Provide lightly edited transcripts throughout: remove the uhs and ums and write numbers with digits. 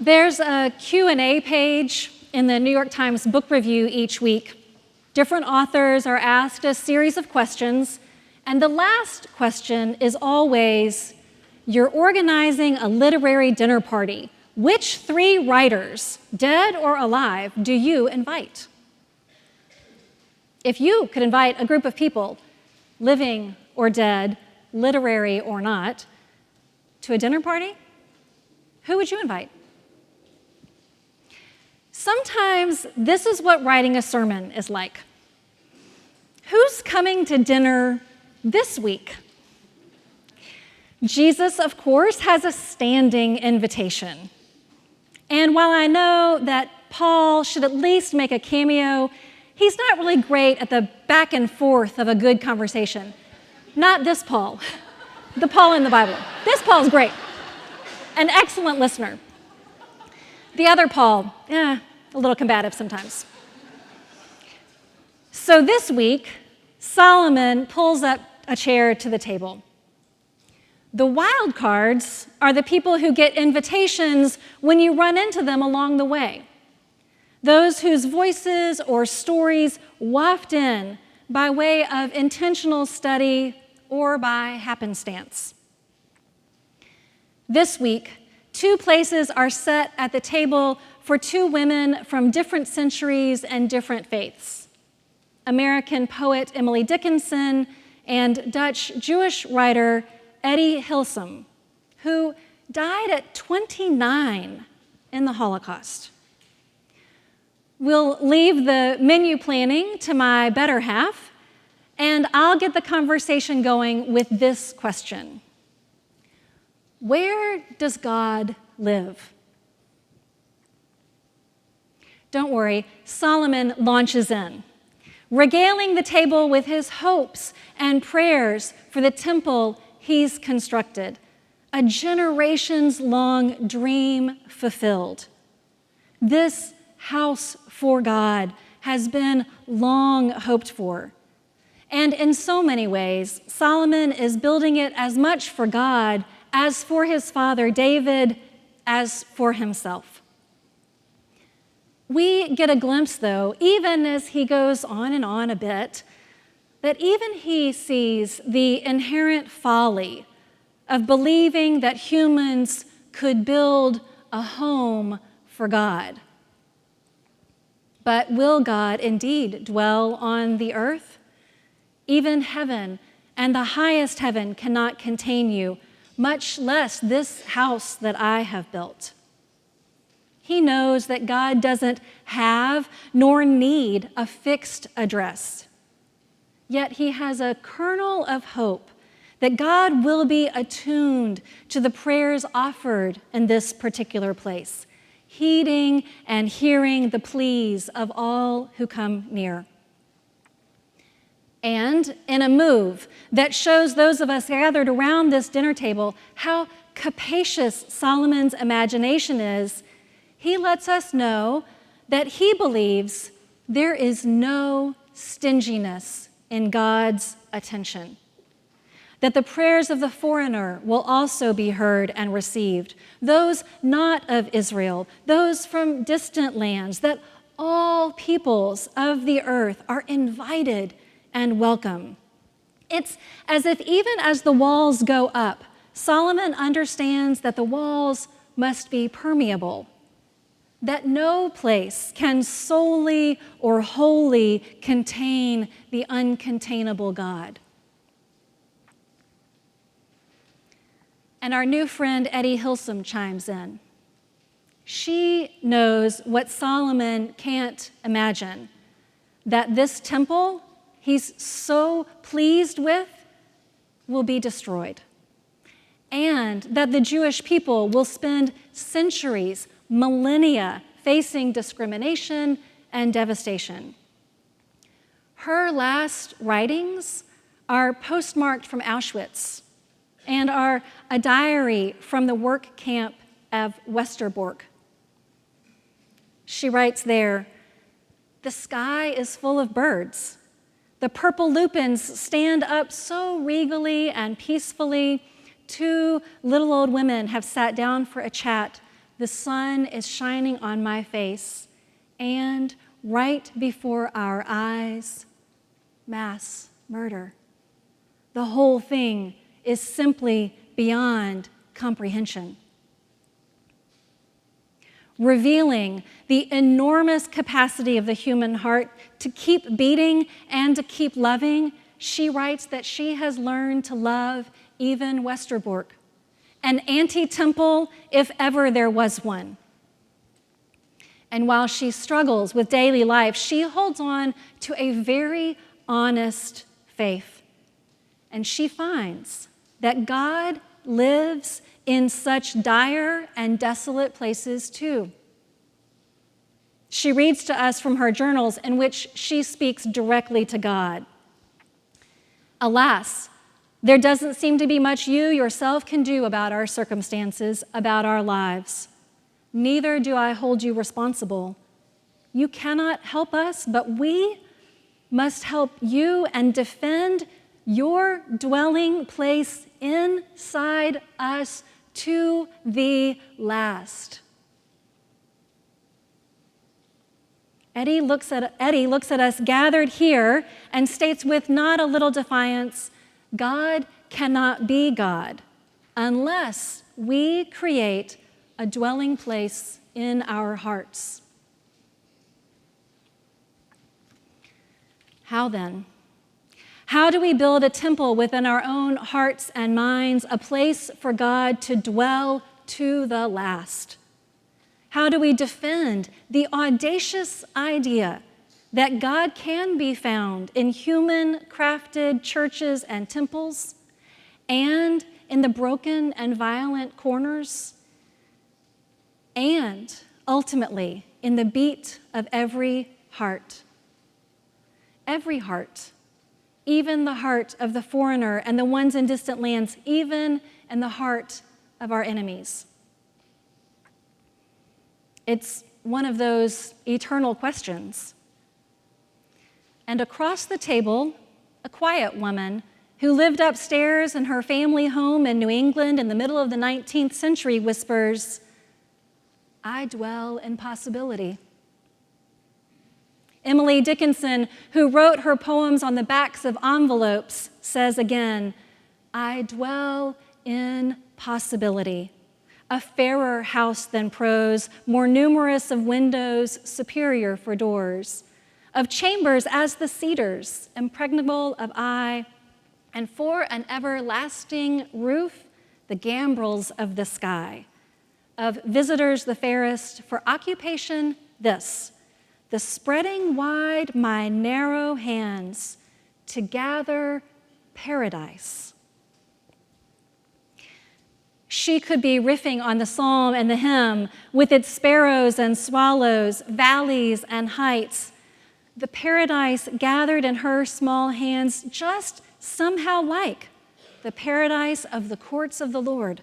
There's a Q&A page in the New York Times Book Review each week. Different authors are asked a series of questions, and the last question is always, you're organizing a literary dinner party. Which 3 writers, dead or alive, do you invite? If you could invite a group of people, living or dead, literary or not, to a dinner party, who would you invite? Sometimes this is what writing a sermon is like. Who's coming to dinner this week? Jesus, of course, has a standing invitation. And while I know that Paul should at least make a cameo, he's not really great at the back and forth of a good conversation. Not this Paul, the Paul in the Bible. This Paul's great, an excellent listener. The other Paul, a little combative sometimes. So this week, Solomon pulls up a chair to the table. The wild cards are the people who get invitations when you run into them along the way. Those whose voices or stories waft in by way of intentional study or by happenstance. This week, 2 places are set at the table for 2 women from different centuries and different faiths. American poet Emily Dickinson and Dutch Jewish writer Eddie Hilsum, who died at 29 in the Holocaust. We'll leave the menu planning to my better half, and I'll get the conversation going with this question. Where does God live? Don't worry, Solomon launches in, regaling the table with his hopes and prayers for the temple he's constructed, a generations-long dream fulfilled. This house for God has been long hoped for. And in so many ways, Solomon is building it as much for God as for his father David, as for himself. We get a glimpse, though, even as he goes on and on a bit, that even he sees the inherent folly of believing that humans could build a home for God. But will God indeed dwell on the earth? Even heaven and the highest heaven cannot contain you, much less this house that I have built. He knows that God doesn't have nor need a fixed address. Yet he has a kernel of hope that God will be attuned to the prayers offered in this particular place, heeding and hearing the pleas of all who come near. And in a move that shows those of us gathered around this dinner table how capacious Solomon's imagination is, he lets us know that he believes there is no stinginess in God's attention, that the prayers of the foreigner will also be heard and received, those not of Israel, those from distant lands, that all peoples of the earth are invited and welcome. It's as if even as the walls go up, Solomon understands that the walls must be permeable, that no place can solely or wholly contain the uncontainable God. And our new friend Eddie Hilsum chimes in. She knows what Solomon can't imagine, that this temple he's so pleased with will be destroyed, and that the Jewish people will spend centuries, millennia, facing discrimination and devastation. Her last writings are postmarked from Auschwitz and are a diary from the work camp of Westerbork. She writes there, "The sky is full of birds. The purple lupins stand up so regally and peacefully. 2 little old women have sat down for a chat the sun is shining on my face, and right before our eyes, mass murder. The whole thing is simply beyond comprehension. Revealing the enormous capacity of the human heart to keep beating and to keep loving, she writes that she has learned to love even Westerbork, an anti-temple if ever there was one. And while she struggles with daily life, she holds on to a very honest faith. And she finds that God lives in such dire and desolate places too. She reads to us from her journals in which she speaks directly to God. Alas, there doesn't seem to be much you yourself can do about our circumstances, about our lives. Neither do I hold you responsible. You cannot help us, but we must help you and defend your dwelling place inside us to the last. Eddie looks at us gathered here and states with not a little defiance, God cannot be God unless we create a dwelling place in our hearts. How then? How do we build a temple within our own hearts and minds, a place for God to dwell to the last? How do we defend the audacious idea that God can be found in human-crafted churches and temples and in the broken and violent corners and ultimately in the beat of every heart? Every heart, even the heart of the foreigner and the ones in distant lands, even in the heart of our enemies. It's one of those eternal questions. And across the table, a quiet woman who lived upstairs in her family home in New England in the middle of the 19th century whispers, I dwell in possibility. Emily Dickinson, who wrote her poems on the backs of envelopes, says again, I dwell in possibility. A fairer house than prose, more numerous of windows, superior for doors, of chambers as the cedars, impregnable of eye, and for an everlasting roof, the gambrels of the sky, of visitors the fairest, for occupation this, the spreading wide my narrow hands to gather paradise. She could be riffing on the psalm and the hymn with its sparrows and swallows, valleys and heights. The paradise gathered in her small hands just somehow like the paradise of the courts of the Lord.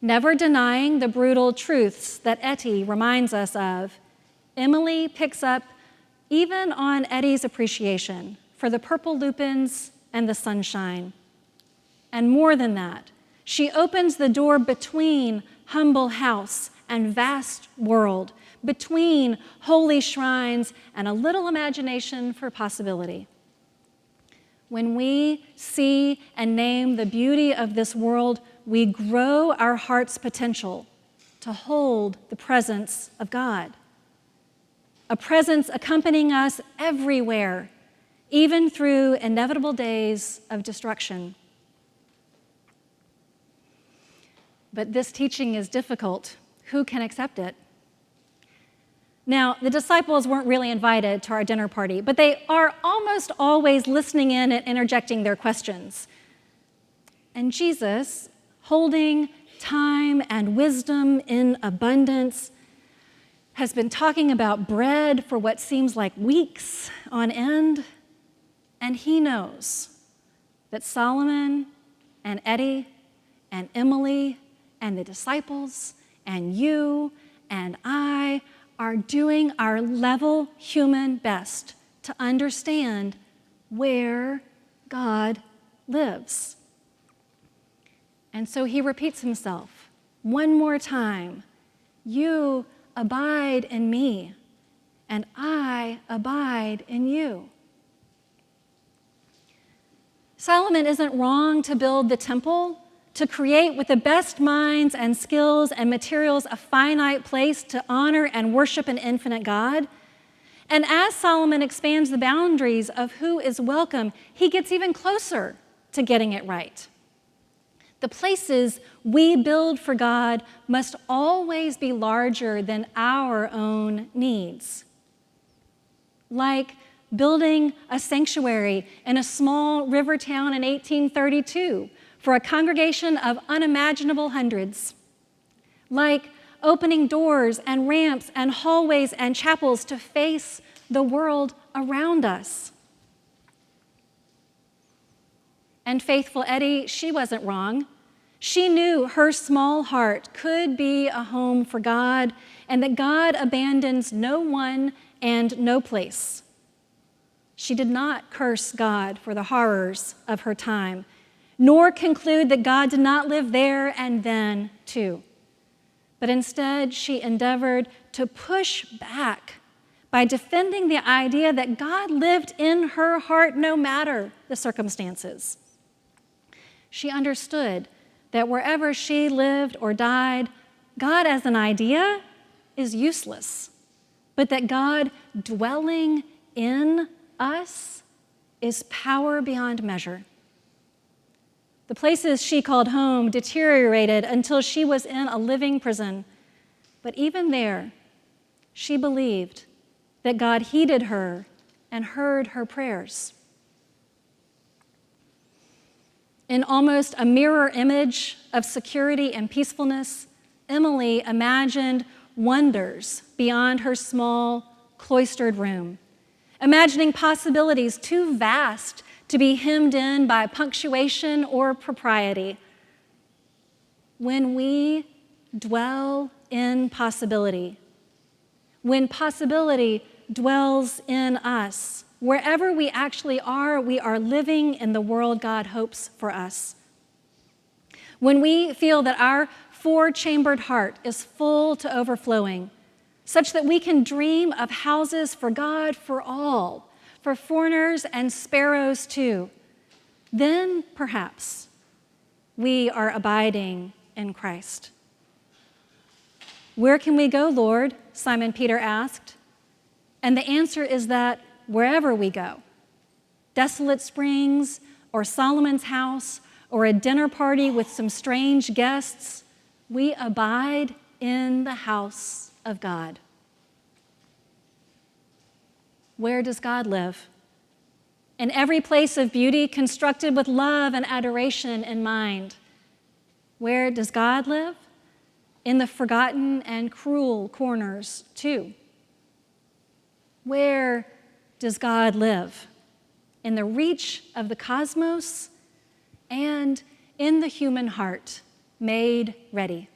Never denying the brutal truths that Etty reminds us of, Emily picks up even on Eddie's appreciation for the purple lupins and the sunshine. And more than that, she opens the door between humble house and vast world, between holy shrines and a little imagination for possibility. When we see and name the beauty of this world, we grow our heart's potential to hold the presence of God, a presence accompanying us everywhere, even through inevitable days of destruction. But this teaching is difficult. Who can accept it? Now, the disciples weren't really invited to our dinner party, but they are almost always listening in and interjecting their questions. And Jesus, holding time and wisdom in abundance, has been talking about bread for what seems like weeks on end, and he knows that Solomon and Eddie and Emily and the disciples and you and I are doing our level human best to understand where God lives. And so he repeats himself One more time. You abide in me, and I abide in you. Solomon isn't wrong to build the temple, to create with the best minds and skills and materials a finite place to honor and worship an infinite God. And as Solomon expands the boundaries of who is welcome, he gets even closer to getting it right. The places we build for God must always be larger than our own needs. Like building a sanctuary in a small river town in 1832 for a congregation of unimaginable hundreds. Like opening doors and ramps and hallways and chapels to face the world around us. And faithful Eddie, she wasn't wrong. She knew her small heart could be a home for God, and that God abandons no one and no place. She did not curse God for the horrors of her time, nor conclude that God did not live there and then too. But instead, she endeavored to push back by defending the idea that God lived in her heart no matter the circumstances. She understood that wherever she lived or died, God as an idea is useless, but that God dwelling in us is power beyond measure. The places she called home deteriorated until she was in a living prison, but even there, she believed that God heeded her and heard her prayers. In almost a mirror image of security and peacefulness, Emily imagined wonders beyond her small, cloistered room, imagining possibilities too vast to be hemmed in by punctuation or propriety. When we dwell in possibility, when possibility dwells in us, wherever we actually are, we are living in the world God hopes for us. When we feel that our four-chambered heart is full to overflowing, such that we can dream of houses for God for all, for foreigners and sparrows too, then perhaps we are abiding in Christ. Where can we go, Lord? Simon Peter asked. And the answer is that wherever we go, Desolate Springs or Solomon's house or a dinner party with some strange guests, we abide in the house of God. Where does God live? In every place of beauty constructed with love and adoration in mind. Where does God live? In the forgotten and cruel corners, too. Where does God live? In the reach of the cosmos and in the human heart made ready.